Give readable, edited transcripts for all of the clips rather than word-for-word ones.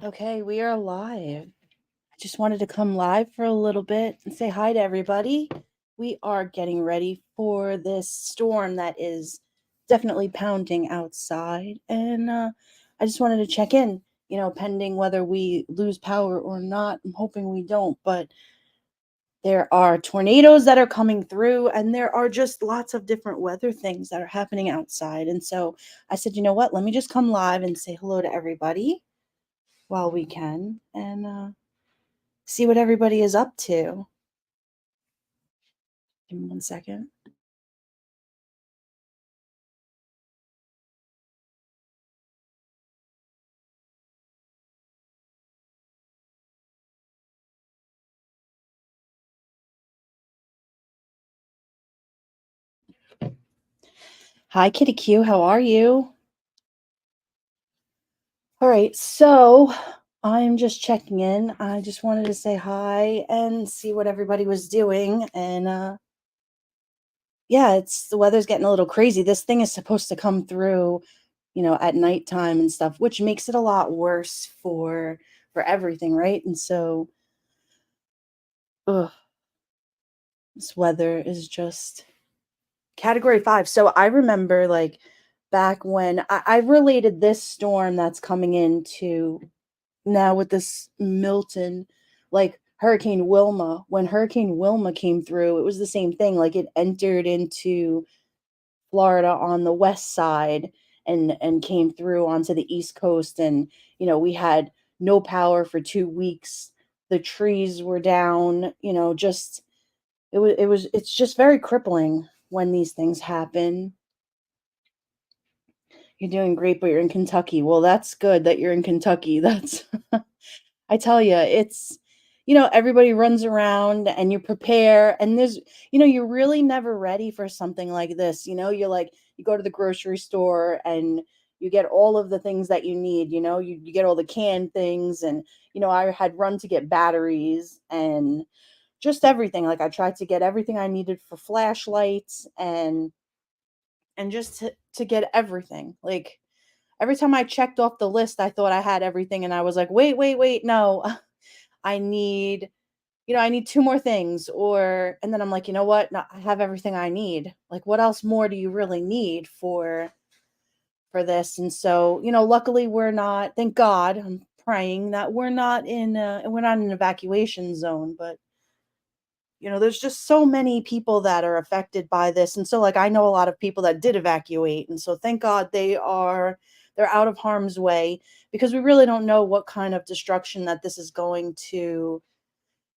Okay, we are live. I just wanted to come live for a little bit and say hi to everybody. We are getting ready for this storm that is definitely pounding outside, and I just wanted to check in, pending whether we lose power or not. I'm hoping we don't, but there are tornadoes that are coming through, and there are just lots of different weather things that are happening outside. And so I said, you know what? Let me just come live and say hello to everybody while we can, and see what everybody is up to. Give me 1 second. Hi, Kitty Q. How are you? All right, so I'm just checking in. I just wanted to say hi and see what everybody was doing. And yeah, it's the weather's getting a little crazy. This thing is supposed to come through, at nighttime and stuff, which makes it a lot worse for everything, right? And so, ugh, this weather is just Category 5. So I remember, like, back when I related this storm that's coming into now with this Milton, like Hurricane Wilma. When Hurricane Wilma came through, it was the same thing. Like, it entered into Florida on the west side and came through onto the East Coast, and we had no power for 2 weeks. The trees were down, just it's just very crippling when these things happen. You're doing great, but you're in Kentucky. Well, that's good that you're in Kentucky. That's I tell you, it's everybody runs around and you prepare, and you're really never ready for something like this. You're like, you go to the grocery store and you get all of the things that you need. You get all the canned things, and I had run to get batteries and just everything. Like, I tried to get everything I needed for flashlights and just to get everything. Like, every time I checked off the list, I thought I had everything, and I was like, "Wait, wait, wait, no. I need, I need 2 more things," and then I'm like, "You know what? No, I have everything I need. Like, what else more do you really need for this?" And so, luckily we're not, thank God, I'm praying that we're not in an evacuation zone, but there's just so many people that are affected by this. And so, like, I know a lot of people that did evacuate. And so, thank God they're out of harm's way, because we really don't know what kind of destruction that this is going to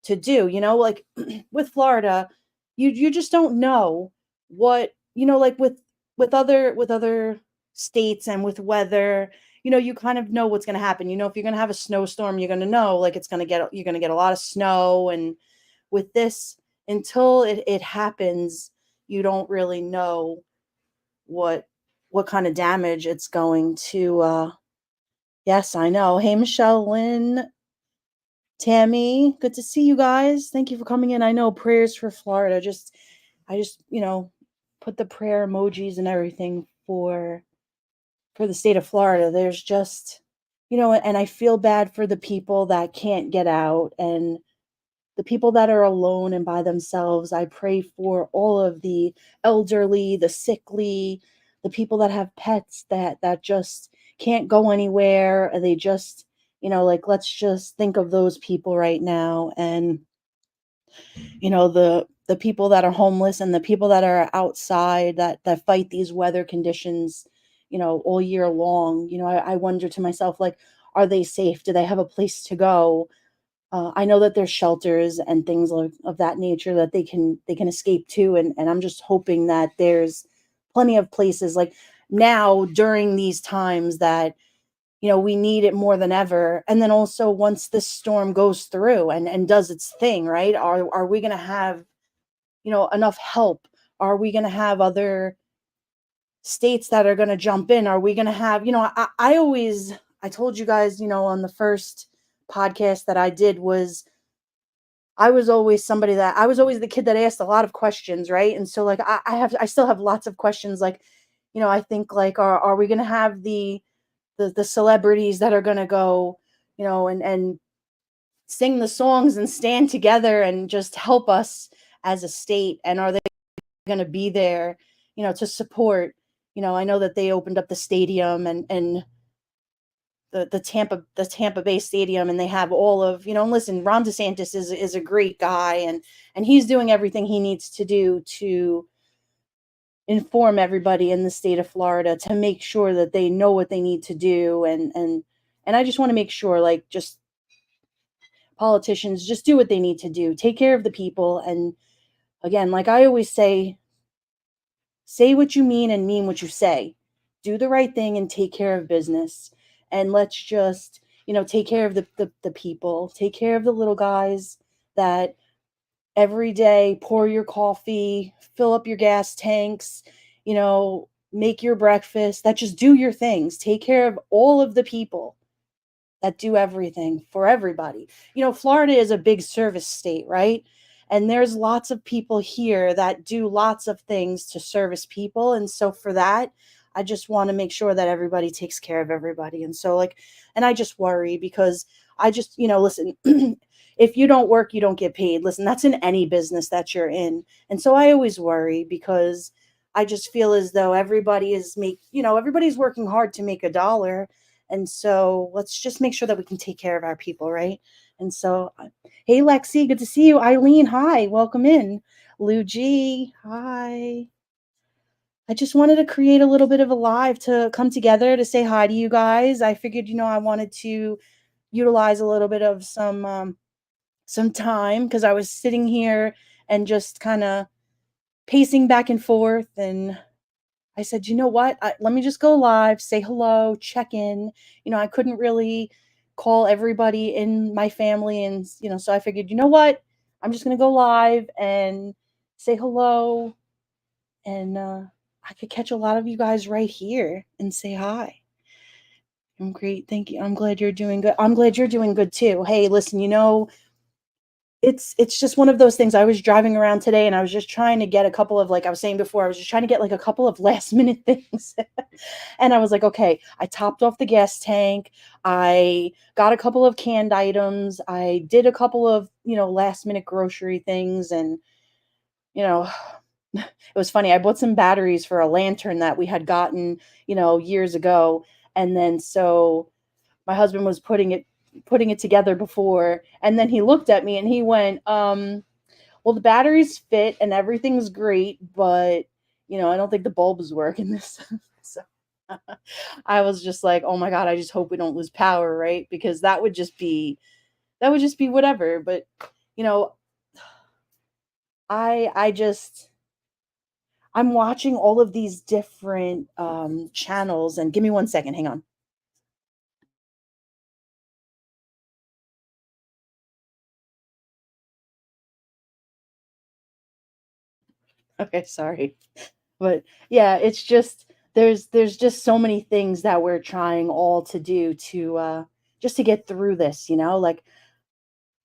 do. Like, with Florida, you just don't know what, like, with other states and with weather, you kind of know what's going to happen. If you're going to have a snowstorm, you're going to know, like, you're going to get a lot of snow. And with this, until it happens, you don't really know what what kind of damage it's going to. Yes, I know. Hey, Michelle, Lynn, Tammy, good to see you guys. Thank you for coming in. I know, prayers for Florida. I just put the prayer emojis and everything for the state of Florida. There's just, and I feel bad for the people that can't get out, and the people that are alone and by themselves. I pray for all of the elderly, the sickly, the people that have pets that just can't go anywhere. They just, like, let's just think of those people right now. And the people that are homeless and the people that are outside that fight these weather conditions, all year long. I wonder to myself, like, are they safe? Do they have a place to go? I know that there's shelters and things of that nature that they can escape to, and I'm just hoping that there's plenty of places, like, now during these times, that we need it more than ever. And then also, once this storm goes through and does its thing, right? Are we going to have enough help? Are we going to have other states that are going to jump in? Are we going to have, I told you guys, on the first podcast that I did, I was always the kid that asked a lot of questions, right? And so, like, I still have lots of questions. Like, I think, like, are we gonna have the celebrities that are gonna go and sing the songs and stand together and just help us as a state? And are they going to be there, to support? I know that they opened up the stadium, and the Tampa Bay stadium, and they have all of, and listen, Ron DeSantis is a great guy, and he's doing everything he needs to do to inform everybody in the state of Florida to make sure that they know what they need to do. And I just want to make sure, like, just politicians just do what they need to do, take care of the people. And again, like I always say what you mean and mean what you say. Do the right thing and take care of business. And let's just, take care of the people, take care of the little guys that every day pour your coffee, fill up your gas tanks, make your breakfast, that just do your things. Take care of all of the people that do everything for everybody. Florida is a big service state, right? And there's lots of people here that do lots of things to service people. And so for that, I just want to make sure that everybody takes care of everybody. And so, like, and I just worry because I just, listen, if you don't work, you don't get paid. Listen, that's in any business that you're in. And so I always worry because I just feel as though everybody's working hard to make a dollar. And so let's just make sure that we can take care of our people, right? And so, hey, Lexi, good to see you. Eileen, hi, welcome in. Lou G, hi. I just wanted to create a little bit of a live to come together to say hi to you guys. I figured, I wanted to utilize a little bit of some time because I was sitting here and just kind of pacing back and forth, and I said, you know what? Let me just go live, say hello, check in. I couldn't really call everybody in my family. And, so I figured, you know what? I'm just going to go live and say hello. And I could catch a lot of you guys right here and say hi. I'm great. Thank you. I'm glad you're doing good. I'm glad you're doing good too. Hey, listen, it's just one of those things. I was driving around today and I was just trying to get a couple of, like I was saying before, I was just trying to get like a couple of last minute things. And I was like, okay, I topped off the gas tank. I got a couple of canned items. I did a couple of, last minute grocery things. And, you know, it was funny. I bought some batteries for a lantern that we had gotten, years ago. And then so my husband was putting it together before, and then he looked at me and he went, well, the batteries fit and everything's great, but I don't think the bulbs work in this. So I was just like, oh my God, I just hope we don't lose power, right? Because that would just be whatever. But you know I just I'm watching all of these different channels. And give me one second, hang on. Okay, sorry. But yeah, it's just there's just so many things that we're trying all to do to just to get through this, like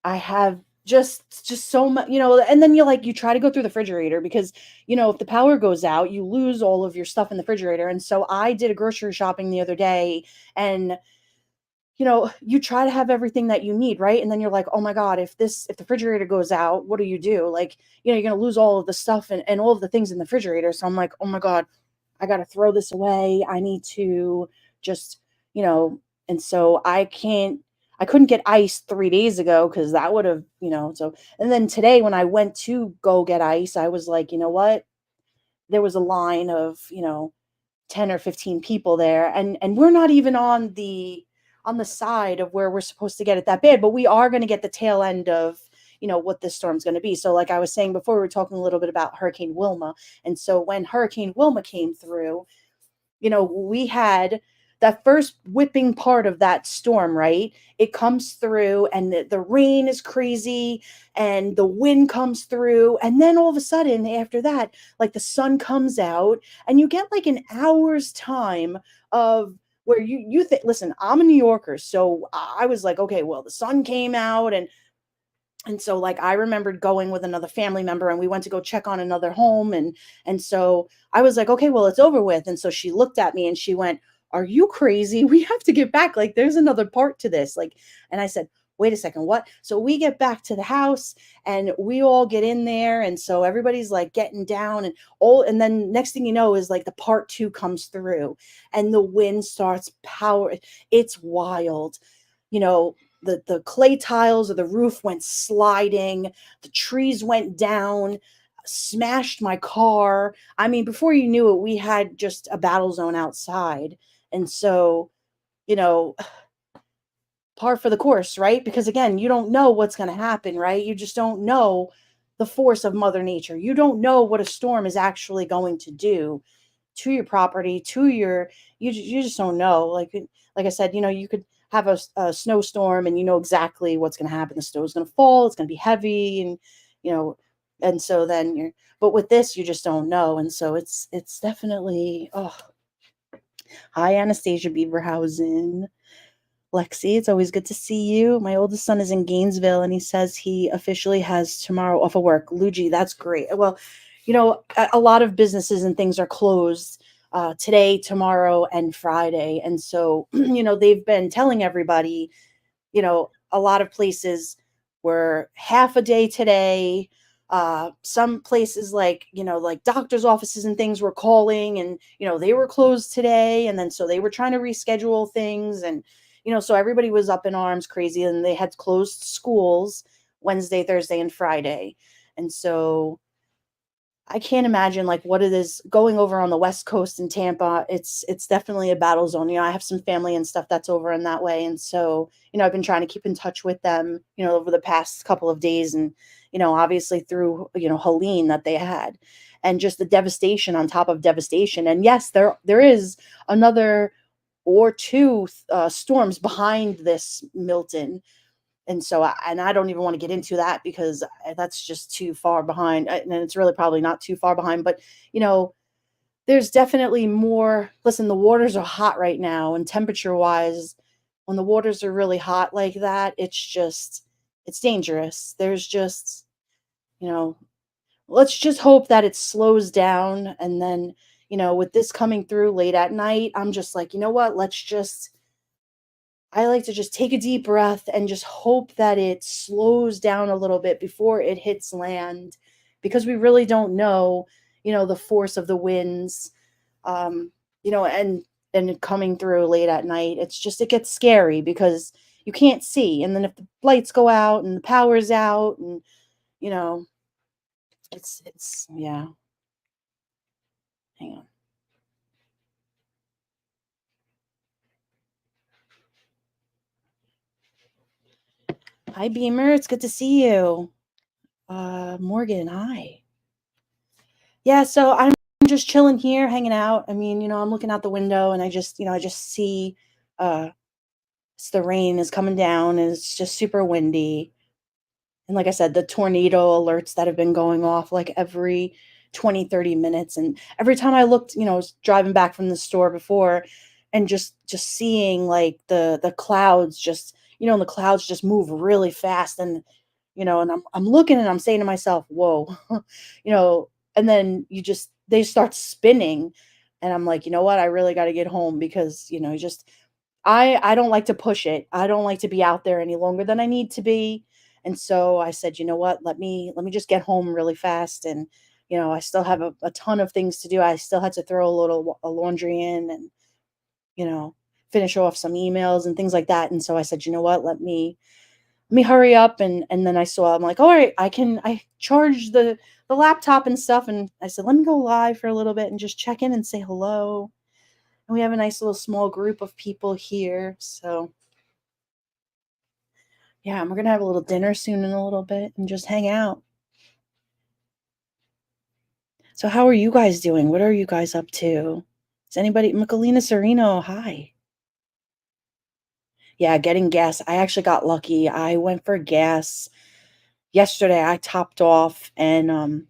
I have just so much, and then you try to go through the refrigerator because if the power goes out, you lose all of your stuff in the refrigerator. And so I did a grocery shopping the other day, and you try to have everything that you need, right? And then you're like, oh my God, if the refrigerator goes out, what do you do? Like, you're gonna lose all of the stuff and all of the things in the refrigerator. So I'm like, oh my God, I gotta throw this away. I need to just, you know, and so I couldn't get ice 3 days ago because that would have, so and then today when I went to go get ice, I was like, you know what? There was a line of, 10 or 15 people there, and we're not even on the side of where we're supposed to get it that bad, but we are going to get the tail end of what this storm's going to be. So like I was saying before, we were talking a little bit about Hurricane Wilma. And so when Hurricane Wilma came through, we had that first whipping part of that storm, right? It comes through and the rain is crazy and the wind comes through. And then all of a sudden, after that, like the sun comes out and you get like an hour's time of where you think, listen, I'm a New Yorker. So I was like, okay, well, the sun came out, and so like I remembered going with another family member and we went to go check on another home, and so I was like, okay, well, it's over with. And so she looked at me and she went, are you crazy? We have to get back. Like, there's another part to this. Like, and I said, wait a second, what? So we get back to the house and we all get in there. And so everybody's like getting down and all, and then next thing you know is like the part two comes through and the wind starts power. It's wild. You know, the clay tiles of the roof went sliding, the trees went down, smashed my car. I mean, before you knew it, we had just a battle zone outside. And so, you know, par for the course, right? Because again, you don't know what's going to happen, right? You just don't know the force of Mother Nature. You don't know what a storm is actually going to do to your property, to your you just don't know. Like I said, you could have a snowstorm and you know exactly what's going to happen. The snow's going to fall. It's going to be heavy, and you know, and so then you're. But with this, you just don't know, and so it's definitely. Oh, hi, Anastasia Beaverhausen. Lexi, it's always good to see you. My oldest son is in Gainesville and he says he officially has tomorrow off of work. Luigi, that's great. Well, a lot of businesses and things are closed today, tomorrow, and Friday. And so, they've been telling everybody, a lot of places were half a day today. Some places like doctor's offices and things were calling and, they were closed today. And then so they were trying to reschedule things. And, so everybody was up in arms crazy and they had closed schools Wednesday, Thursday, and Friday. And so I can't imagine like what it is going over on the West Coast in Tampa. It's definitely a battle zone. I have some family and stuff that's over in that way. And so, I've been trying to keep in touch with them, over the past couple of days and, obviously through, Helene that they had and just the devastation on top of devastation. And yes, there is another or two storms behind this Milton, and so I don't even want to get into that because that's just too far behind, and it's really probably not too far behind, but, you know, there's definitely more. Listen, the waters are hot right now, and temperature-wise, when the waters are really hot like that, it's dangerous. There's just, you know let's just hope that it slows down, and then, with this coming through late at night, I'm just like, "You know what? I like to just take a deep breath and just hope that it slows down a little bit before it hits land because we really don't know, the force of the winds. Um, and it coming through late at night, it gets scary because you can't see. And then if the lights go out and the power's out and you know, it's yeah, hang on. Hi Beamer, it's good to see you. Morgan, hi. Yeah, so I'm just chilling here, hanging out. I mean, I'm looking out the window and I just see uh the rain is coming down and it's just super windy. And like I said, the tornado alerts that have been going off like every 20, 30 minutes. And every time I looked, I was driving back from the store before and just seeing like the clouds just, and the clouds just move really fast. And, and I'm looking and I'm saying to myself, whoa, you know, and then they start spinning. And I'm like, you know what? I really got to get home because, I don't like to push it. I don't like to be out there any longer than I need to be. And so I said, "You know what? Let me just get home really fast." And I still have a ton of things to do. I still had to throw a laundry in and you know finish off some emails and things like that. And so I said, "You know what? Let me hurry up." And then I'm like, "All right, I charge the laptop and stuff." And I said, "Let me go live for a little bit and just check in and say hello." And we have a nice little small group of people here. So yeah, and we're gonna have a little dinner soon in a little bit and just hang out. So how are you guys doing? What are you guys up to? Is anybody Michelina Sereno, hi. Yeah, getting gas. I actually got lucky. I went for gas yesterday. I topped off and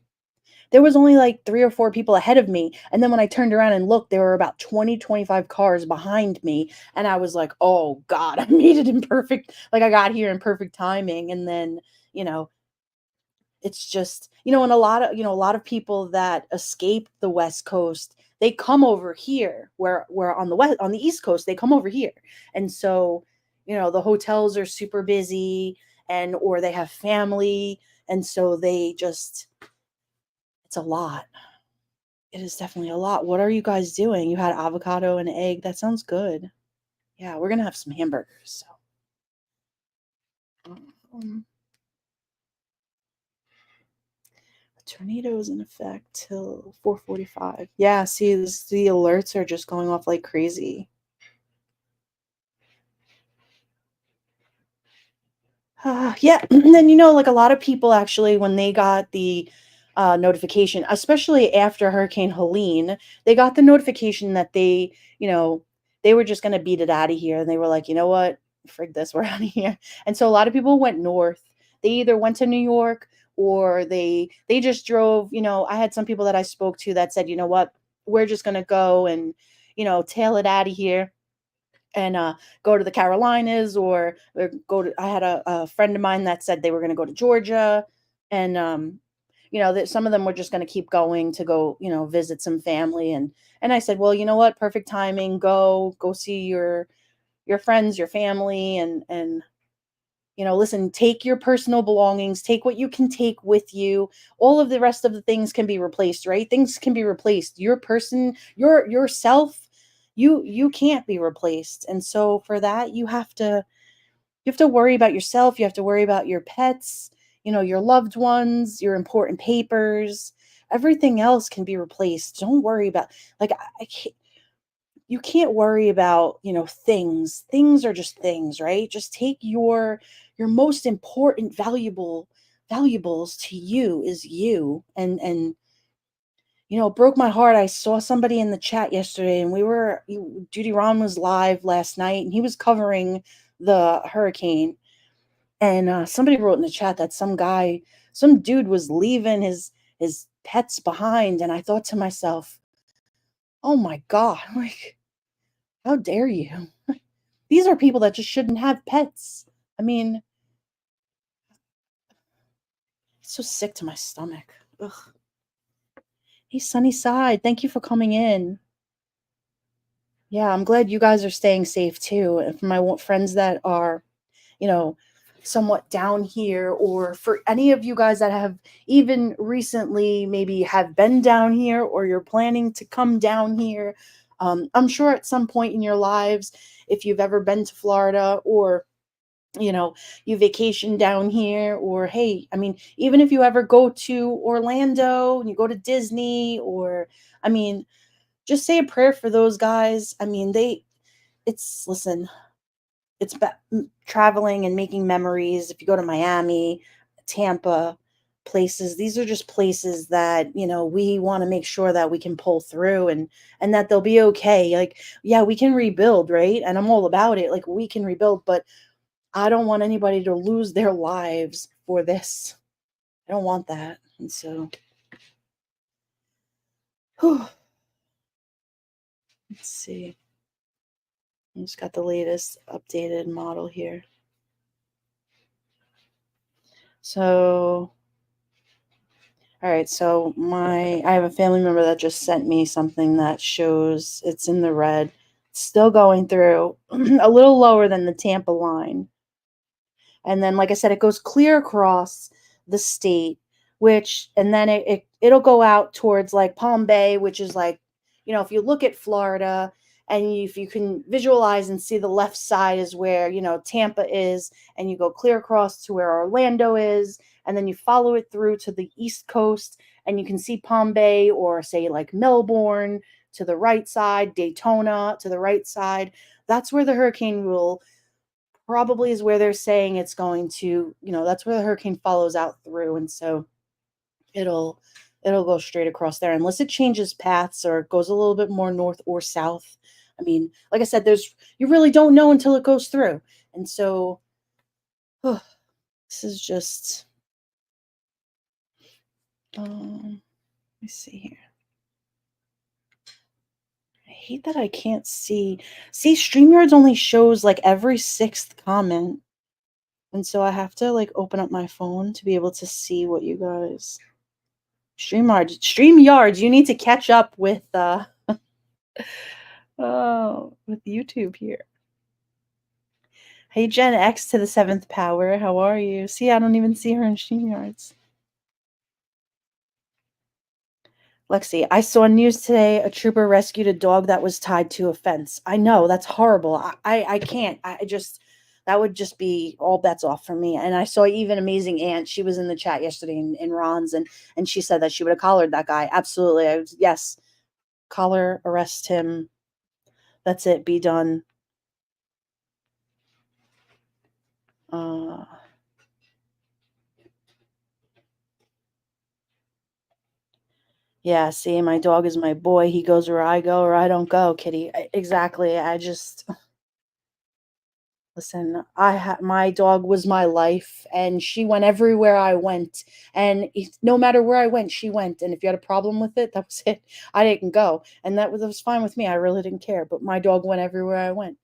there was only like 3 or 4 people ahead of me. And then when I turned around and looked, there were about 20, 25 cars behind me. And I was like, oh God, I made it in perfect, like I got here in perfect timing. And then, you know, it's just, and a lot of people that escape the West Coast, they come over here where on the west on the East Coast, they come over here. And so, the hotels are super busy and or they have family, and so they just it's a lot. It is definitely a lot. What are you guys doing? You had avocado and egg. That sounds good. Yeah, we're gonna have some hamburgers. So, tornado is in effect till 4:45. Yeah, see, the alerts are just going off like crazy. Yeah, and then like a lot of people actually, when they got the notification, especially after Hurricane Helene, they got the notification that you know, they were just gonna beat it out of here, and they were like, you know what, frig this, we're out of here. And so a lot of people went north. They either went to New York or they just drove. I had some people that I spoke to that said, you know what, we're just gonna go and tail it out of here and go to the Carolinas or go to. I had a friend of mine that said they were going to go to Georgia, and that some of them were just going to keep going to go visit some family, and I said, well, you know what, perfect timing, go see your friends, your family, and listen, take your personal belongings, take what you can take with you. All of the rest of the things can be replaced, right? Things can be replaced. Your person, yourself, you can't be replaced. And so for that, you have to worry about yourself, you have to worry about your pets, your loved ones, your important papers. Everything else can be replaced. Don't worry about, like, I can't, you can't worry about things. Things are just things, right? Just take your most important valuables to you is you. And it broke my heart. I saw somebody in the chat yesterday, and Judy Ron was live last night, and he was covering the hurricane. And somebody wrote in the chat that some dude was leaving his pets behind, and I thought to myself, oh my god, like, how dare you? These are people that just shouldn't have pets. I mean, it's so sick to my stomach. Ugh. Hey, Sunnyside, thank you for coming in. Yeah, I'm glad you guys are staying safe too. And for my friends that are, you know, somewhat down here, or for any of you guys that have even recently maybe have been down here or you're planning to come down here, I'm sure at some point in your lives, if you've ever been to Florida or you know, you vacation down here, or hey, I mean, even if you ever go to Orlando and you go to Disney, or I mean, just say a prayer for those guys. I mean, listen, traveling and making memories. If you go to Miami, Tampa, places, these are just places that, we want to make sure that we can pull through, and that they'll be okay. Like, yeah, we can rebuild, right? And I'm all about it. Like, we can rebuild, but I don't want anybody to lose their lives for this. I don't want that. And so, whew, let's see. I just got the latest updated model here. So, all right. So I have a family member that just sent me something that shows it's in the red, still going through, a little lower than the Tampa line. And then, like I said, it goes clear across the state, which, and then it'll go out towards like Palm Bay, which is like, if you look at Florida, and if you can visualize and see, the left side is where Tampa is, and you go clear across to where Orlando is, and then you follow it through to the East Coast, and you can see Palm Bay, or say like Melbourne to the right side, Daytona to the right side. That's where the hurricane will probably is where they're saying it's going to, that's where the hurricane follows out through. And so it'll go straight across there unless it changes paths or it goes a little bit more north or south. I mean, like I said, you really don't know until it goes through. And so this is just let me see here. I hate that I can't see. See, StreamYards only shows like every sixth comment. And so I have to like open up my phone to be able to see what you guys. StreamYards, you need to catch up with Oh, with YouTube here. Hey, Gen X to the seventh power. How are you? See, I don't even see her in StreamYards. Lexi, I saw news today. A trooper rescued a dog that was tied to a fence. I know that's horrible. I can't. I just that would just be all bets off for me. And I saw even Amazing Aunt. She was in the chat yesterday in Ron's, and she said that she would have collared that guy. Absolutely. Yes, collar, arrest him. That's it. Be done. Uh, yeah. See, my dog is my boy. He goes where I go, or I don't go. Kitty. Exactly. I just Listen, my dog was my life, and she went everywhere I went, and no matter where I went, she went. And if you had a problem with it, that was it. I didn't go, and that was fine with me. I really didn't care. But my dog went everywhere I went.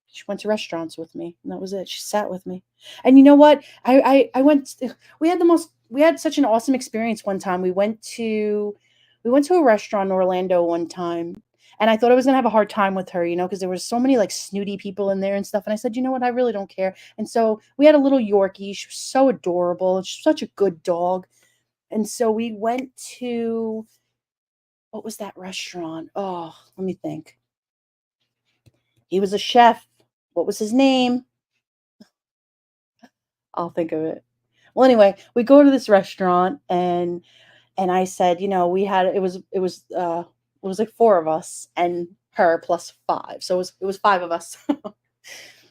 She went to restaurants with me, and that was it. She sat with me. And you know what? I went we had such an awesome experience one time. We went to a restaurant in Orlando one time, and I thought I was gonna have a hard time with her, because there was so many like snooty people in there and stuff. And I said, you know what, I really don't care. And so we had a little Yorkie. She was so adorable. She's such a good dog. And so we went to what was that restaurant? Oh, let me think. He was a chef. What was his name? I'll think of it. Well, anyway, we go to this restaurant, and I said, we had it was like four of us and her plus five. So it was five of us.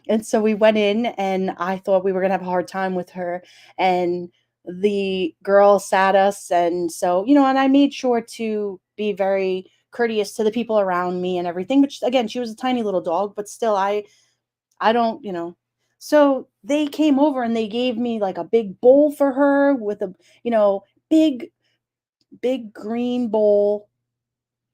And so we went in, and I thought we were gonna have a hard time with her. And the girl sat us, and so, and I made sure to be very courteous to the people around me and everything. But again, she was a tiny little dog, but still I don't, So they came over and they gave me like a big bowl for her with a, big, big green bowl,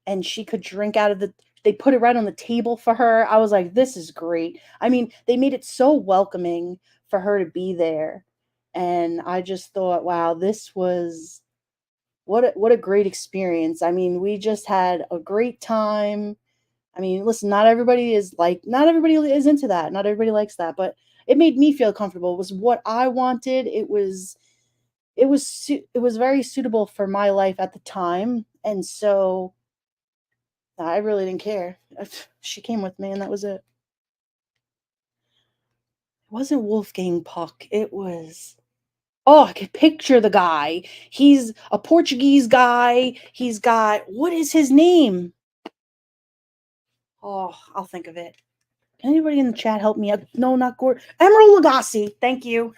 and she could drink out of they put it right on the table for her. I was like, this is great. I mean, they made it so welcoming for her to be there. And I just thought, wow, this was what a great experience. I mean, we just had a great time. I mean, listen, not everybody is into that. Not everybody likes that, but it made me feel comfortable. It was what I wanted. It was very suitable for my life at the time, and so I really didn't care. She came with me, and that was it. It wasn't Wolfgang Puck. It was. Oh, I could picture the guy. He's a Portuguese guy. He's got what is his name? Oh, I'll think of it. Can anybody in the chat help me out? No, not Gordon. Emerald Lagasse. Thank you.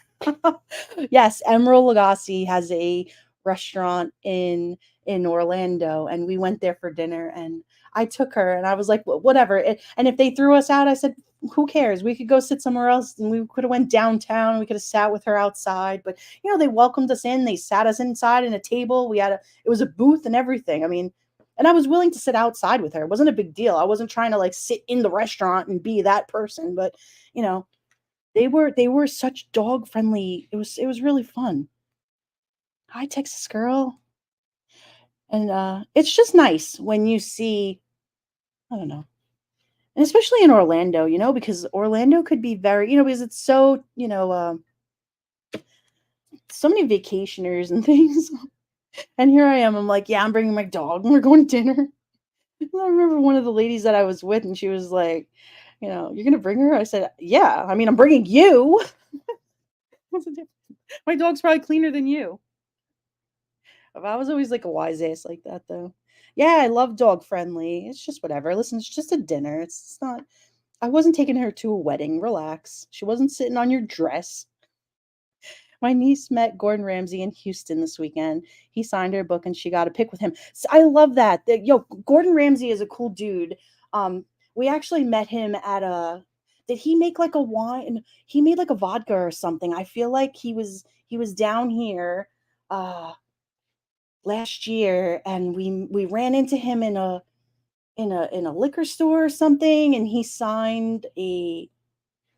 Yes, Emerald Lagasse has a restaurant in Orlando, and we went there for dinner. And I took her, and I was like, Whatever." And if they threw us out, I said, "Who cares? We could go sit somewhere else, and we could have went downtown. We could have sat with her outside." But they welcomed us in. They sat us inside in a table. It was a booth and everything. I mean, and I was willing to sit outside with her. It wasn't a big deal. I wasn't trying to like sit in the restaurant and be that person, but you know, they were such dog friendly. It was really fun. Hi, Texas girl. And it's just nice when you see, I don't know. And especially in Orlando, because Orlando could be very, because it's so, so many vacationers and things. And here I am. I'm like, yeah, I'm bringing my dog and we're going to dinner. I remember one of the ladies that I was with, and she was like, "You're gonna bring her?" I said, "Yeah. I mean, I'm bringing you." What's the difference? My dog's probably cleaner than you. I was always like a wise ass like that, though. Yeah, I love dog friendly. It's just whatever. Listen, it's just a dinner. It's not. I wasn't taking her to a wedding. Relax. She wasn't sitting on your dress. My niece met Gordon Ramsay in Houston this weekend. He signed her book and she got a pic with him. So I love that. Yo, Gordon Ramsay is a cool dude. Um, we actually met him at a. Did he make like a wine? He made like a vodka or something. I feel like he was down here last year, and we ran into him in a liquor store or something, and he signed a.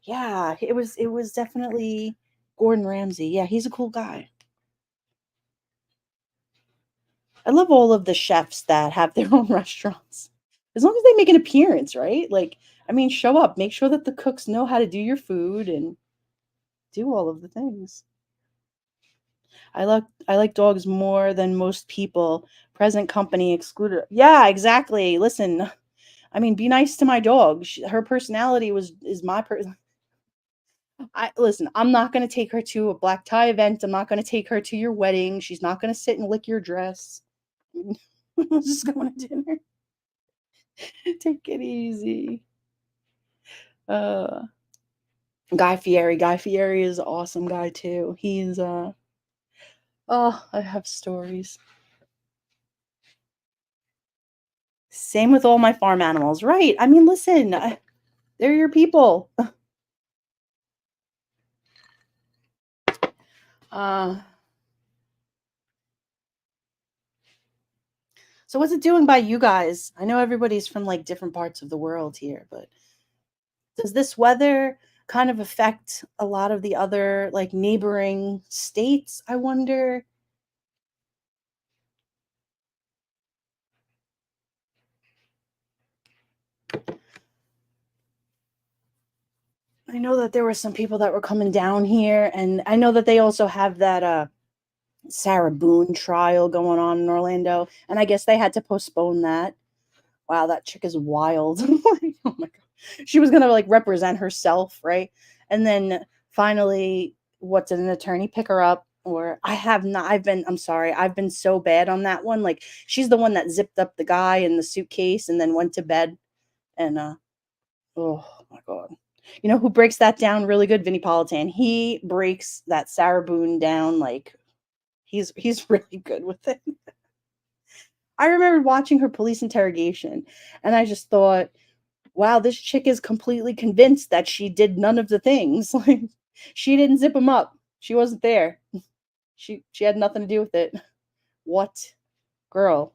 Yeah, it was definitely Gordon Ramsay. Yeah, he's a cool guy. I love all of the chefs that have their own restaurants. As long as they make an appearance, right? Like, I mean, show up, make sure that the cooks know how to do your food and do all of the things. I like dogs more than most people. Present company excluded. Yeah, exactly. Listen, I mean, be nice to my dog. Her personality was is my I listen, I'm not gonna take her to a black tie event. I'm not gonna take her to your wedding. She's not gonna sit and lick your dress. We're just going to dinner. Take it easy. Uh, Guy Fieri. Guy Fieri is an awesome guy too. He's oh, I have stories. Same with all my farm animals, right? I mean, listen, they're your people. Uh, so what's it doing by you guys? I know everybody's from like different parts of the world here, but does this weather kind of affect a lot of the other like neighboring states? I wonder. I know that there were some people that were coming down here, and I know that they also have that Sarah Boone trial going on in Orlando, and I guess they had to postpone that. Wow, that chick is wild. Like, oh my god. She was gonna like represent herself, right? And then finally, what did an attorney pick her up? Or I have not I'm sorry, I've been so bad on that one. Like she's the one that zipped up the guy in the suitcase and then went to bed. And oh my god. You know who breaks that down really good? Vinnie Politan. He breaks that Sarah Boone down like he's really good with it. I remember watching her police interrogation and I just thought, wow, this chick is completely convinced that she did none of the things. Like she didn't zip him up. She wasn't there. She had nothing to do with it. What? Girl.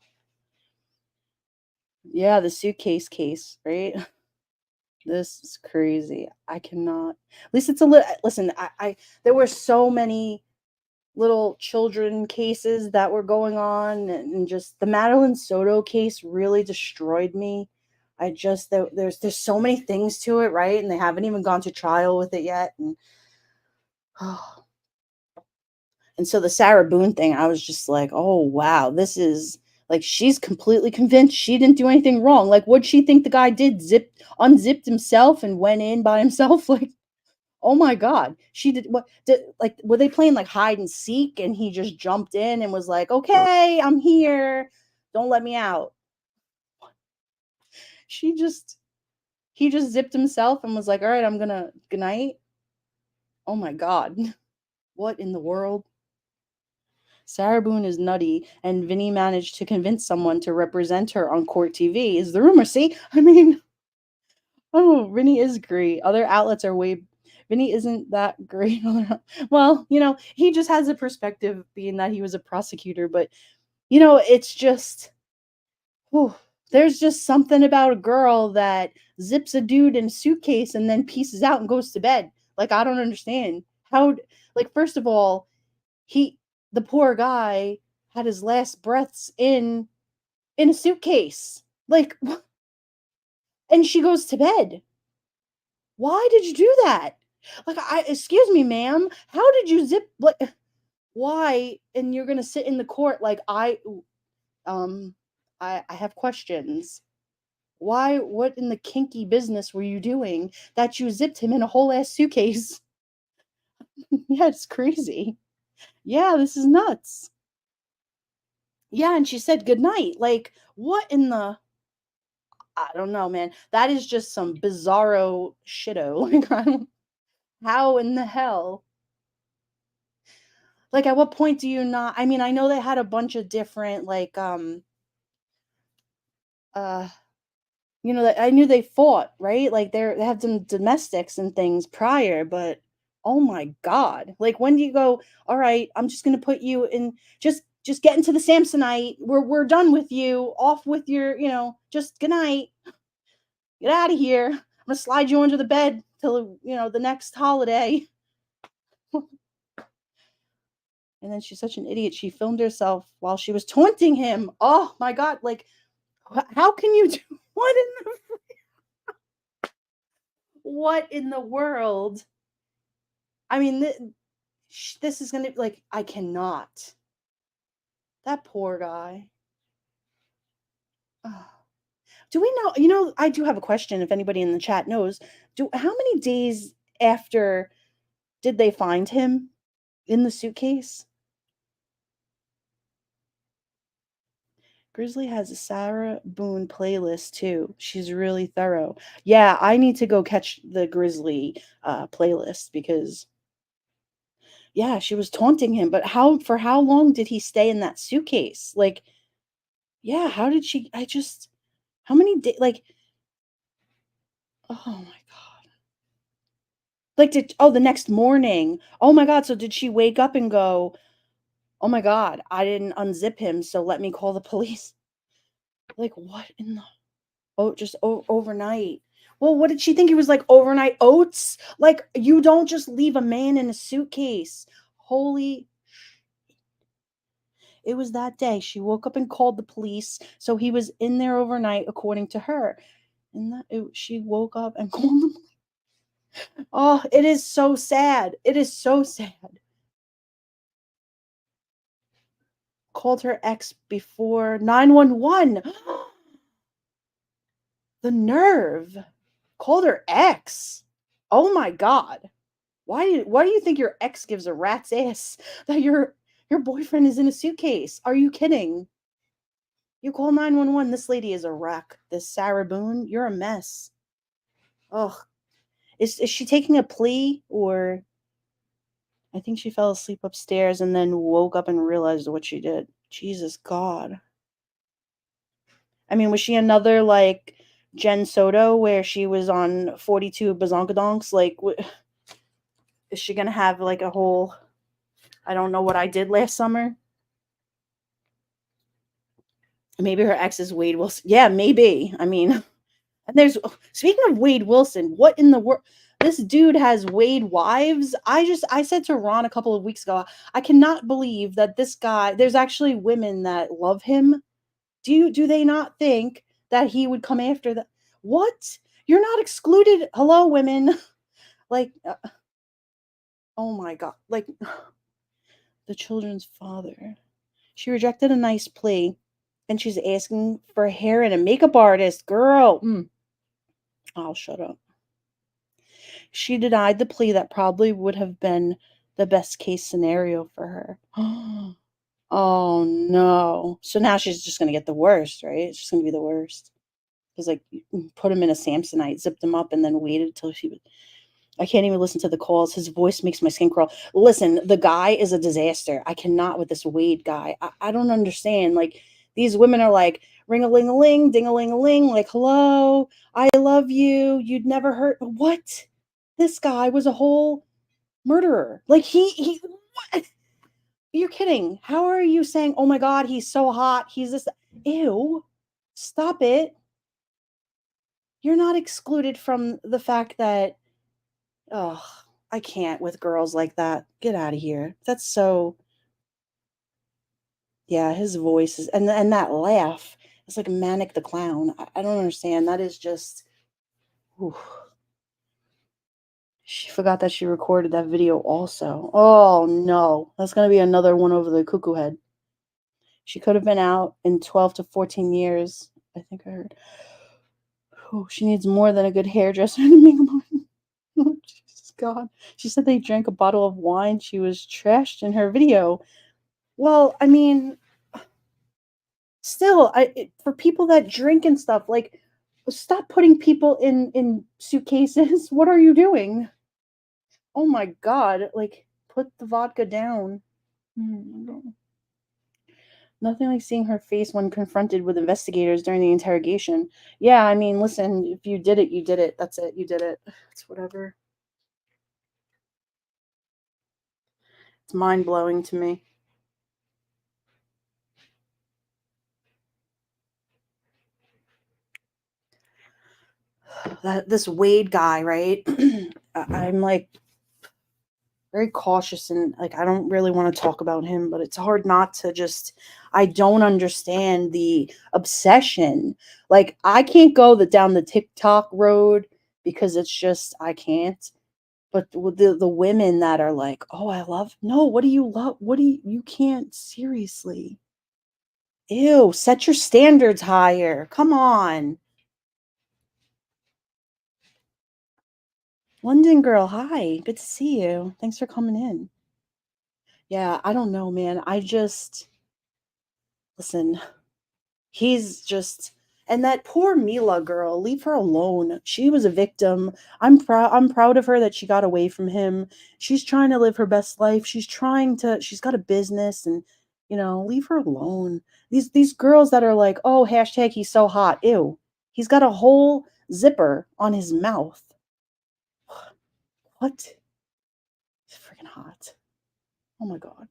Yeah, the suitcase case, right? This is crazy. I cannot. At least it's a little listen, I there were so many little children cases that were going on and just the Madeline Soto case really destroyed me. I just there's so many things to it, right? And they haven't even gone to trial with it yet. And oh, and so the Sarah Boone thing, I was just like, oh wow, this is like she's completely convinced she didn't do anything wrong. Like, what'd she think the guy did? Unzipped himself and went in by himself? Like, oh my god. She did what did like were they playing like hide and seek and he just jumped in and was like, "Okay, I'm here. Don't let me out." She just he just zipped himself and was like, "All right, I'm gonna good night." Oh my god. What in the world? Sarah Boone is nutty, and Vinny managed to convince someone to represent her on court TV. Is the rumor? See, I mean, oh, Vinny is great. Other outlets are way. Vinny isn't that great. Well, he just has a perspective being that he was a prosecutor, but it's just, whew, there's just something about a girl that zips a dude in a suitcase and then pieces out and goes to bed. Like, I don't understand how. Like, first of all, he, the poor guy, had his last breaths in a suitcase. Like, and she goes to bed. Why did you do that? Like, excuse me, ma'am, how did you zip like why? And you're gonna sit in the court like um I have questions. Why what in the kinky business were you doing that you zipped him in a whole ass suitcase? Yeah, it's crazy. Yeah, this is nuts. Yeah, and she said good night. Like, what in the I don't know, man. That is just some bizarro shitto. Like, how in the hell? Like, at what point do you not I mean, I know they had a bunch of different, like, uh, that I knew they fought, right? Like, they had some domestics and things prior, but oh my god. Like, when do you go, "Alright, I'm just gonna put you in just get into the Samsonite. We're done with you. Off with your, just good night. Get out of here. I'm gonna slide you under the bed till, the next holiday." And then she's such an idiot. She filmed herself while she was taunting him. Oh my god, like how can you do what what in the world? I mean, this is gonna like I cannot. That poor guy. Ugh. Do we know? I do have a question. If anybody in the chat knows, how many days after did they find him in the suitcase? Grizzly has a Sarah Boone playlist too. She's really thorough. Yeah, I need to go catch the Grizzly playlist because yeah, she was taunting him. But how long did he stay in that suitcase? Like, yeah, how did she? How many days? Like, oh my god. Like, the next morning. Oh my god. So did she wake up and go, oh my god, I didn't unzip him, so let me call the police? Like, what in the Oh, just overnight. Well, what did she think he was like overnight oats? Like, you don't just leave a man in a suitcase. Holy, it was that day. She woke up and called the police. So he was in there overnight, according to her. And she woke up and called them. Oh, it is so sad. It is so sad. Called her ex before 911. The nerve. Called her ex. Oh my God. Why do you think your ex gives a rat's ass that your boyfriend is in a suitcase? Are you kidding? You call 911. This lady is a wreck. This Sarah Boone, you're a mess. Ugh. Is she taking a plea, or I think she fell asleep upstairs and then woke up and realized what she did. Jesus God. I mean, was she another like Jen Soto where she was on 42 Bazonkadonks? Like, is she gonna have like a whole I don't know what I did last summer? Maybe her ex is Wade Wilson. Yeah, maybe. I mean, and speaking of Wade Wilson, what in the world? This dude has Wade wives. I said to Ron a couple of weeks ago, I cannot believe that this guy. There's actually women that love him. Do they not think that he would come after that? What? You're not excluded. Hello, women. Like, oh my god. Like, the children's father. She rejected a nice plea, and she's asking for hair and a makeup artist. Girl, I'll shut up. She denied the plea that probably would have been the best case scenario for her. Oh no. So now she's just gonna get the worst, right? It's just gonna be the worst. Because like put him in a Samsonite, zipped him up, and then waited till I can't even listen to the calls. His voice makes my skin crawl. Listen, the guy is a disaster. I cannot with this Wade guy. I don't understand. Like, these women are like, ring a ling a ling, ding a ling a ling, like, hello, I love you. You'd never hurt. What? This guy was a whole murderer. Like, what? You're kidding. How are you saying, oh my God, he's so hot? He's this. Ew. Stop it. You're not excluded from the fact that oh, I can't with girls like that. Get out of here. That's so yeah, his voice is and that laugh. It's like Manic the Clown. I don't understand. That is just oof. She forgot that she recorded that video also. Oh no. That's gonna be another one over the cuckoo head. She could have been out in 12 to 14 years. I think I heard. Oh, she needs more than a good hairdresser to make a oh, Jesus God. She said they drank a bottle of wine. She was trashed in her video. Well, I mean, still, for people that drink and stuff, like, stop putting people in suitcases. What are you doing? Oh my God! Like, put the vodka down. Nothing like seeing her face when confronted with investigators during the interrogation. Yeah, I mean, listen, if you did it, you did it. That's it. You did it. It's whatever. It's mind blowing to me. This Wade guy, right? I'm like very cautious and like I don't really want to talk about him, but it's hard not to just I don't understand the obsession. Like I can't go down the TikTok road because it's just I can't. But with the women that are like, "Oh, I love" no, what do you love? What do you can't seriously. Ew, set your standards higher. Come on. London girl, hi. Good to see you. Thanks for coming in. Yeah, I don't know, man. I just listen, he's just and that poor Mila girl, leave her alone. She was a victim. I'm proud of her that she got away from him. She's trying to live her best life. She's got a business and leave her alone. These girls that are like, "Oh, hashtag he's so hot." Ew. He's got a whole zipper on his mouth. What? It's freaking hot. Oh my god.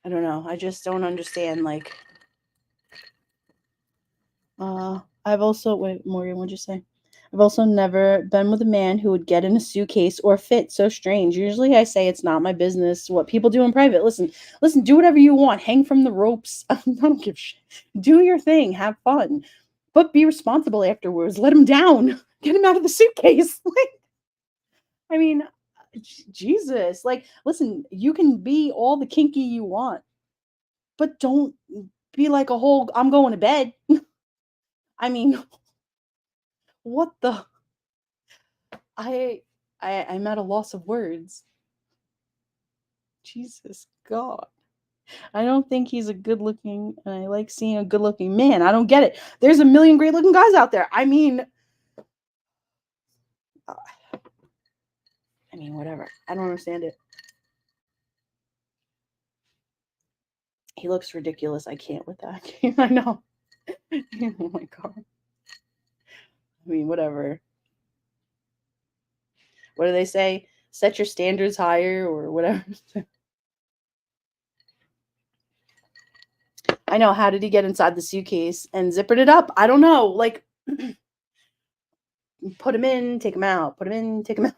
I don't know. I just don't understand like I've also wait, Morgan, what'd you say? I've also never been with a man who would get in a suitcase or fit. So strange. Usually I say it's not my business what people do in private. Listen, do whatever you want. Hang from the ropes. I don't give a shit. Do your thing. Have fun. But be responsible afterwards. Let him down. Get him out of the suitcase. Like, I mean, Jesus. Like, listen, you can be all the kinky you want, but don't be like a whole I'm going to bed. I mean, what the I I'm at a loss of words. Jesus God. I don't think he's a good looking and I like seeing a good looking man. I don't get it. There's a million great looking guys out there. Uh, I mean whatever. I don't understand it. He looks ridiculous. I can't with that. I know. Oh my god. I mean whatever. What do they say? Set your standards higher or whatever. I know. How did he get inside the suitcase and zippered it up? I don't know. Like put him in, take him out. Put him in, take him out.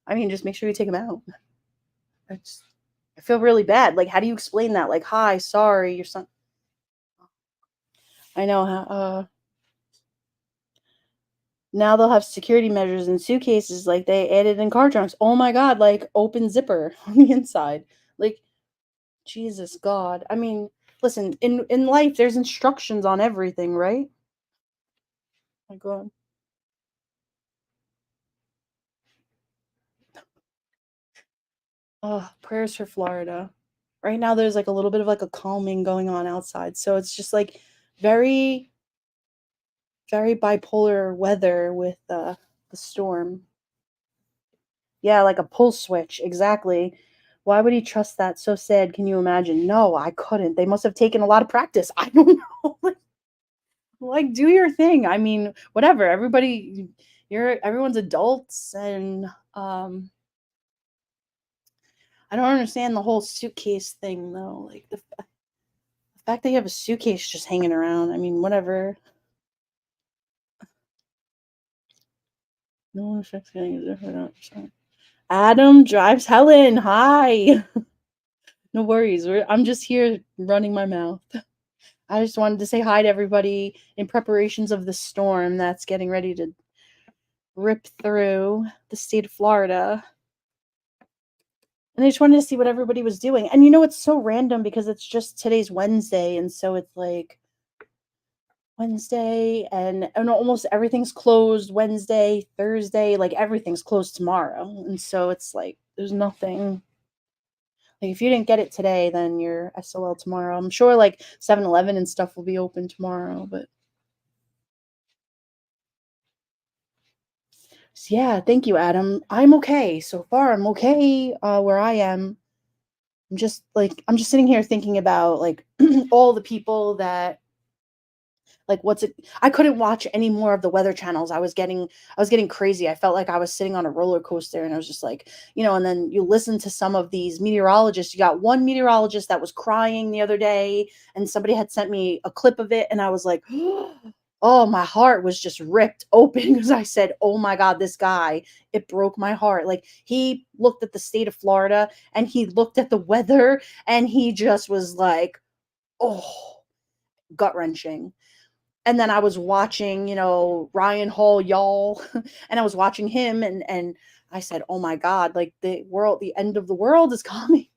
I mean, just make sure you take him out. I just, I feel really bad. Like, how do you explain that? Like, hi, sorry, your son. I know. Now they'll have security measures in suitcases, like they added in car trunks. Oh my god, like open zipper on the inside. Like, Jesus God. I mean, listen, in life, there's instructions on everything, right? My God. Oh, prayers for Florida. Right now, there's like a little bit of like a calming going on outside, so it's just like very very bipolar weather with the storm. Yeah, like a pull switch, exactly. Why would he trust that? So sad. Can you imagine? No, I couldn't. They must have taken a lot of practice. I don't know. Like, do your thing. I mean, whatever. Everyone's adults, and I don't understand the whole suitcase thing though. Like the fact that you have a suitcase just hanging around. I mean, whatever. No one affects getting a different. Adam drives Helen. Hi. No worries. I'm just here running my mouth. I just wanted to say hi to everybody in preparations of the storm that's getting ready to rip through the state of Florida. And I just wanted to see what everybody was doing. And it's so random because it's just today's Wednesday. And so it's like Wednesday and almost everything's closed Wednesday, Thursday, like everything's closed tomorrow. And so it's like there's nothing. Like, if you didn't get it today, then you're SOL tomorrow. I'm sure, like, 7-Eleven and stuff will be open tomorrow, but yeah, thank you, Adam. I'm okay. So far, I'm okay, where I am. I'm just sitting here thinking about, like, all the people that like, what's it I couldn't watch any more of the weather channels. I was getting crazy. I felt like I was sitting on a roller coaster, and I was just like, and then you listen to some of these meteorologists. You got one meteorologist that was crying the other day, and somebody had sent me a clip of it, and I was like, Oh, my heart was just ripped open because I said, "Oh my god, this guy," it broke my heart. Like, he looked at the state of Florida, and he looked at the weather, and he just was like, "Oh," gut-wrenching. And then I was watching, Ryan Hall, y'all, and I was watching him, and I said, "Oh my god, like, the end of the world is coming."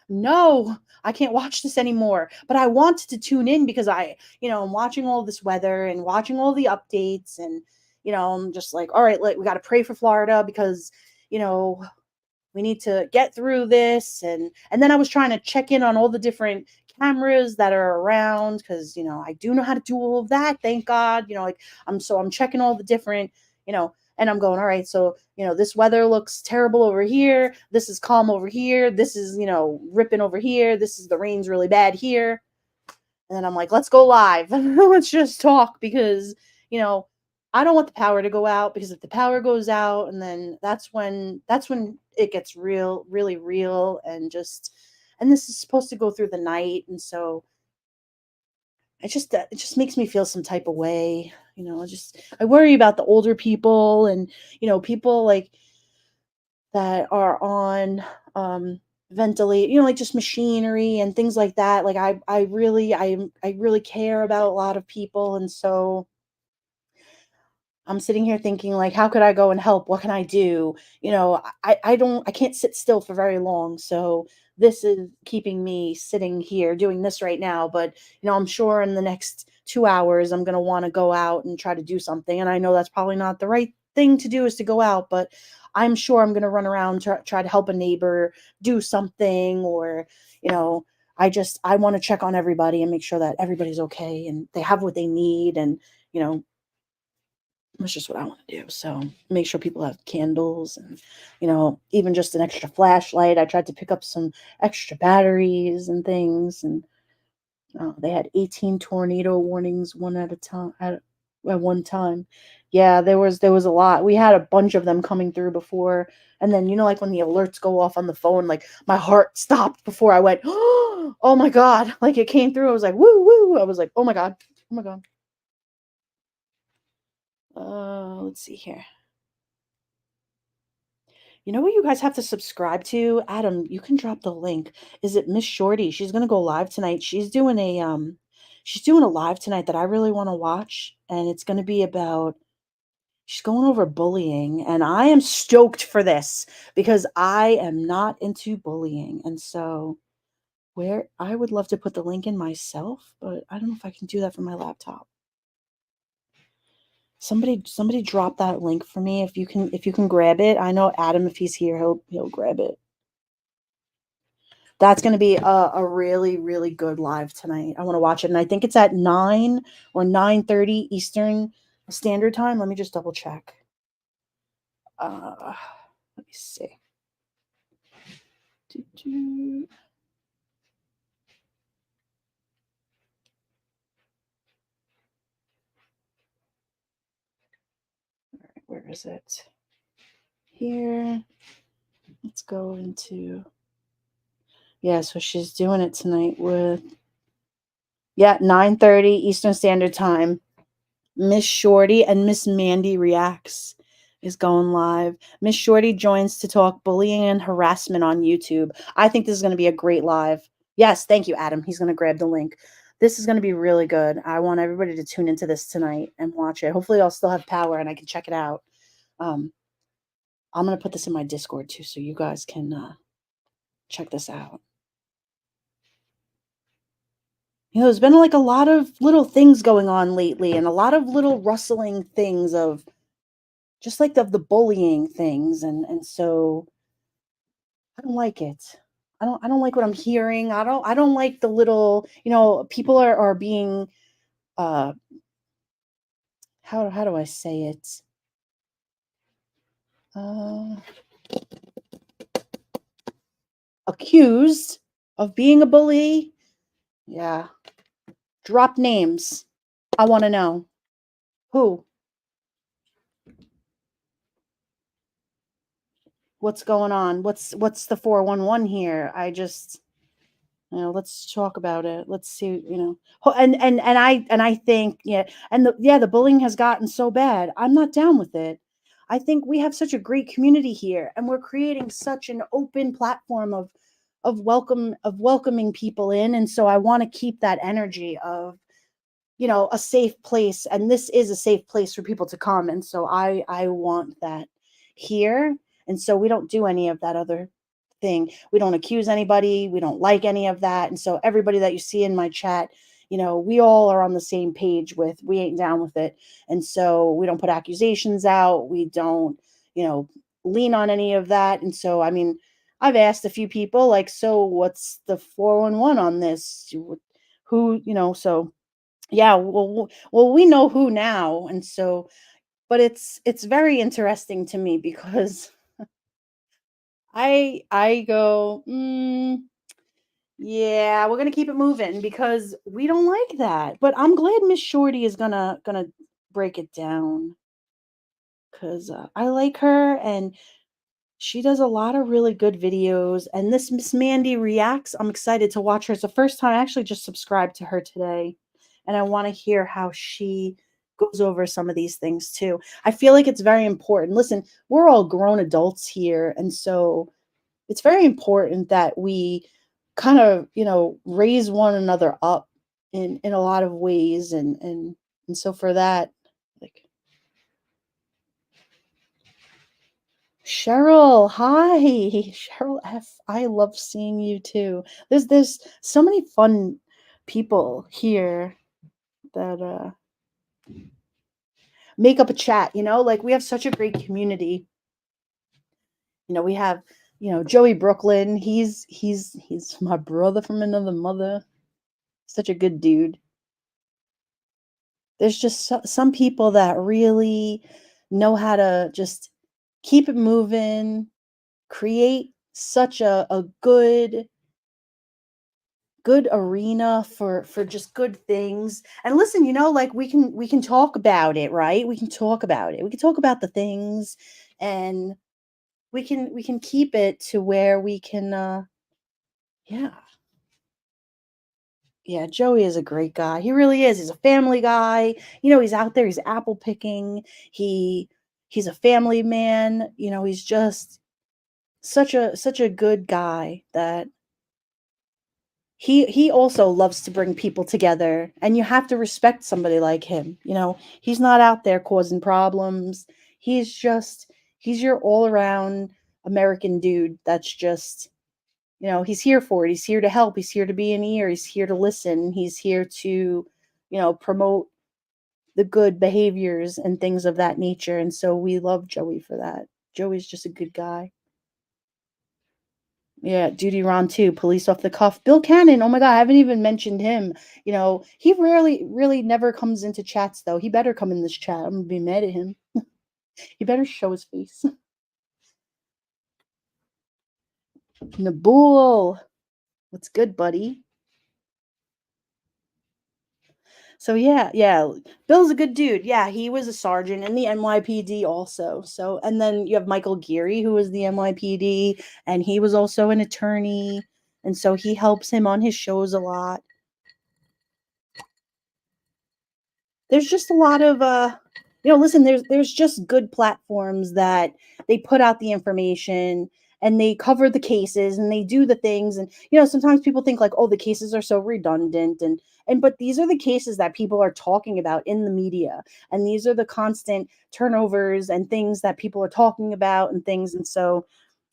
No, I can't watch this anymore. But I wanted to tune in because I'm watching all this weather and watching all the updates, and I'm just like, all right, like, we got to pray for Florida because, you know, we need to get through this. And then I was trying to check in on all the different cameras that are around because, I do know how to do all of that, thank God. Like, I'm checking all the different, and I'm going, all right, so, this weather looks terrible over here, this is calm over here, this is, ripping over here, this is the rain's really bad here. And then I'm like, let's go live. Let's just talk because, you know, I don't want the power to go out, because if the power goes out, and then that's when it gets real, really real. And this is supposed to go through the night. And so it just makes me feel some type of way. I worry about the older people, and people like that are on ventilate, like just machinery and things like that. Like, I really care about a lot of people. And so I'm sitting here thinking, like, how could I go and help? What can I do? I can't sit still for very long. So this is keeping me sitting here doing this right now. But I'm sure in the next 2 hours I'm gonna want to go out and try to do something. And I know that's probably not the right thing to do, is to go out, but I'm sure I'm gonna run around, try to help a neighbor do something. Or, you know, I want to check on everybody and make sure that everybody's okay and they have what they need. And you know that's just what I want to do. So make sure people have candles, and, even just an extra flashlight. I tried to pick up some extra batteries and things. And they had 18 tornado warnings one at a time at one time. Yeah, there was a lot. We had a bunch of them coming through before. And then, like when the alerts go off on the phone, like my heart stopped before I went, oh my God. Like, it came through. I was like, woo, woo. I was like, oh my God. Oh my God. Let's see here. You know what you guys have to subscribe to? Adam, you can drop the link. Is it Miss Shorty? She's gonna go live tonight. She's doing a live tonight that I really want to watch, and it's gonna be about she's going over bullying, and I am stoked for this because I am not into bullying. And so where I would love to put the link in myself, but I don't know if I can do that from my laptop. Somebody drop that link for me if you can grab it. I know Adam, if he's here, he'll grab it. That's gonna be a really, really good live tonight. I wanna watch it, and I think it's at 9 or 9:30 Eastern Standard Time. Let me just double check. Uh, let me see. Doo-doo. Alright, where is it? Here. Let's go into yeah, so she's doing it tonight with yeah, 9:30 Eastern Standard Time. Miss Shorty and Miss Mandy Reacts is going live. Miss Shorty joins to talk bullying and harassment on YouTube. I think this is going to be a great live. Yes, thank you, Adam. He's going to grab the link. This is going to be really good. I want everybody to tune into this tonight and watch it. Hopefully, I'll still have power and I can check it out. Um, I'm going to put this in my Discord too, so you guys can check this out. There's been like a lot of little things going on lately, and a lot of little rustling things of just like the bullying things. And so I don't like it. I don't like what I'm hearing. I don't like the little, people are being uh how do I say it? Uh Accused of being a bully. Yeah. Drop names. I want to know. Who? What's going on? What's the 411 here? I just Let's talk about it. Let's see, and I think, yeah, and the bullying has gotten so bad. I'm not down with it. I think we have such a great community here, and we're creating such an open platform of welcoming people in, and so I want to keep that energy of, a safe place, and this is a safe place for people to come, and so I want that here. And so we don't do any of that other thing. We don't accuse anybody, we don't like any of that, and so everybody that you see in my chat, we all are on the same page with, we ain't down with it. And so we don't put accusations out, we don't, you know lean on any of that. And so, I mean, I've asked a few people, like, so what's the 411 on this? Who, so yeah, well, we know who now. And so, but it's very interesting to me because I go, yeah, we're gonna keep it moving because we don't like that. But I'm glad Miss Shorty is gonna break it down because I like her, and she does a lot of really good videos. And this Miss Mandy Reacts, I'm excited to watch her. It's the first time I actually just subscribed to her today. And I want to hear how she goes over some of these things too. I feel like it's very important. Listen, we're all grown adults here. And so it's very important that we kind of, raise one another up in a lot of ways. And so for that, like, Cheryl, hi. Cheryl F. I love seeing you too. There's so many fun people here that make up a chat, like we have such a great community. We have, Joey Brooklyn. He's my brother from another mother. Such a good dude. There's just some people that really know how to just keep it moving, create such a good arena for just good things. And listen, like we can talk about it, right? We can talk about it. We can talk about the things, and we can keep it to where we can yeah. Yeah, Joey is a great guy. He really is. He's a family guy. He's out there, he's apple picking. He's a family man. He's just such a good guy that he also loves to bring people together, and you have to respect somebody like him. He's not out there causing problems. He's your all around American dude that's just, he's here for it. He's here to help. He's here to be an ear. He's here to listen. He's here to, promote the good behaviors and things of that nature. And so we love Joey for that. Joey's just a good guy. Yeah, Duty Ron too, police off the cuff. Bill Cannon, oh my god, I haven't even mentioned him. He rarely really never comes into chats though. He better come in this chat. I'm gonna be mad at him. He better show his face. Nabul, what's good, buddy? So yeah, yeah, Bill's a good dude. Yeah, he was a sergeant in the NYPD also. So, and then you have Michael Geary, who was the NYPD, and he was also an attorney, and so he helps him on his shows a lot. There's just a lot of listen, there's just good platforms that they put out the information, and they cover the cases, and they do the things. And sometimes people think like, oh, the cases are so redundant, and but these are the cases that people are talking about in the media, and these are the constant turnovers and things that people are talking about and things. And so,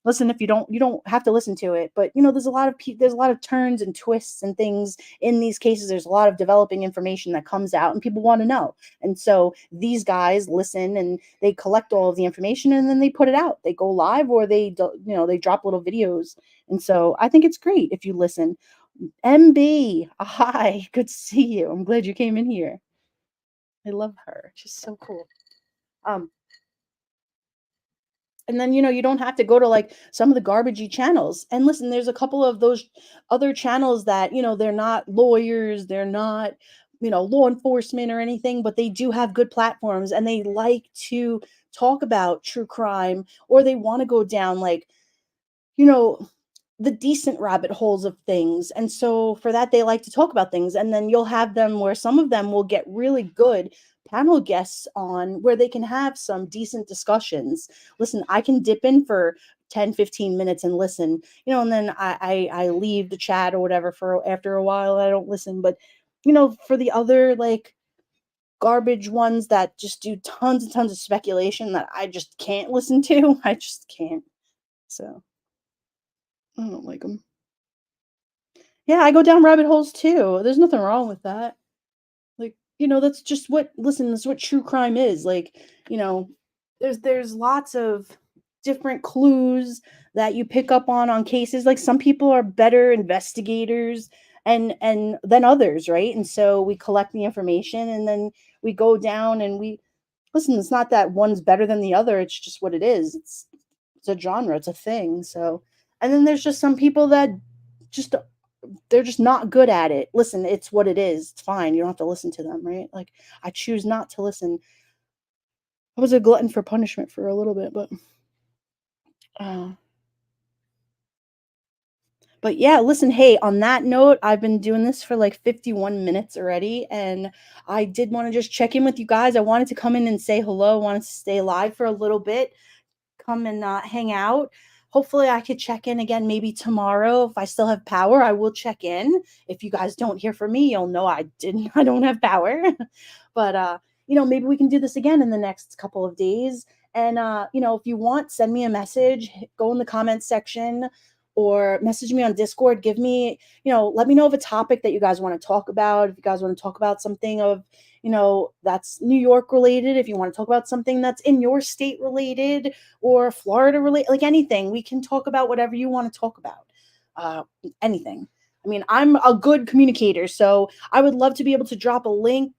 listen, if you don't have to listen to it, but there's a lot of turns and twists and things in these cases. There's a lot of developing information that comes out, and people want to know. And so these guys listen, and they collect all of the information, and then they put it out. They go live, or they drop little videos. And so I think it's great if you listen. MB, hi, good to see you. I'm glad you came in here. I love her. She's so cool. Um, and then, you don't have to go to like some of the garbagey channels. And listen, there's a couple of those other channels that, they're not lawyers, they're not, law enforcement or anything, but they do have good platforms, and they like to talk about true crime, or they want to go down like, you know the decent rabbit holes of things. And so for that, they like to talk about things. And then you'll have them where some of them will get really good panel guests on where they can have some decent discussions. Listen, I can dip in for 10, 15 minutes and listen, and then I leave the chat or whatever for after a while. I don't listen. But for the other like garbage ones that just do tons and tons of speculation that I just can't listen to, I just can't. So I don't like them. Yeah, I go down rabbit holes too. There's nothing wrong with that. Like, that's just that's what true crime is. Like, you know, there's lots of different clues that you pick up on cases. Like some people are better investigators and than others, right? And so we collect the information and then we go down and we listen, it's not that one's better than the other. It's just what it is. It's a genre, it's a thing. So, and then there's just some people that just they're just not good at it. Listen, it's what it is. It's fine. You don't have to listen to them, right? Like I choose not to listen. I was a glutton for punishment for a little bit, uh but yeah, listen, hey, on that note, I've been doing this for like 51 minutes already and I did want to just check in with you guys. I wanted to come in and say hello, wanted to stay live for a little bit, come and hang out. Hopefully, I could check in again maybe tomorrow if I still have power. I will check in. If you guys don't hear from me, you'll know I didn't. I don't have power. But maybe we can do this again in the next couple of days. And if you want, send me a message. Go in the comments section or message me on Discord. Give me, let me know of a topic that you guys want to talk about. If you guys want to talk about something of that's New York related, if you want to talk about something that's in your state related or Florida related, like anything, we can talk about whatever you want to talk about. Uh, Anything. I mean, I'm a good communicator, so I would love to be able to drop a link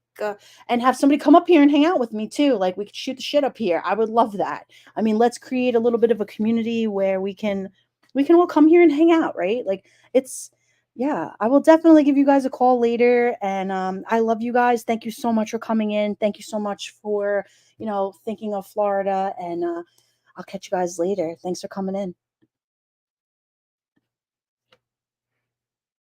and have somebody come up here and hang out with me too. Like we could shoot the shit up here. I would love that. I mean, let's create a little bit of a community where we can all come here and hang out, right? Like it's yeah, I will definitely give you guys a call later. And I love you guys. Thank you so much for coming in. Thank you so much for, thinking of Florida. And I'll catch you guys later. Thanks for coming in.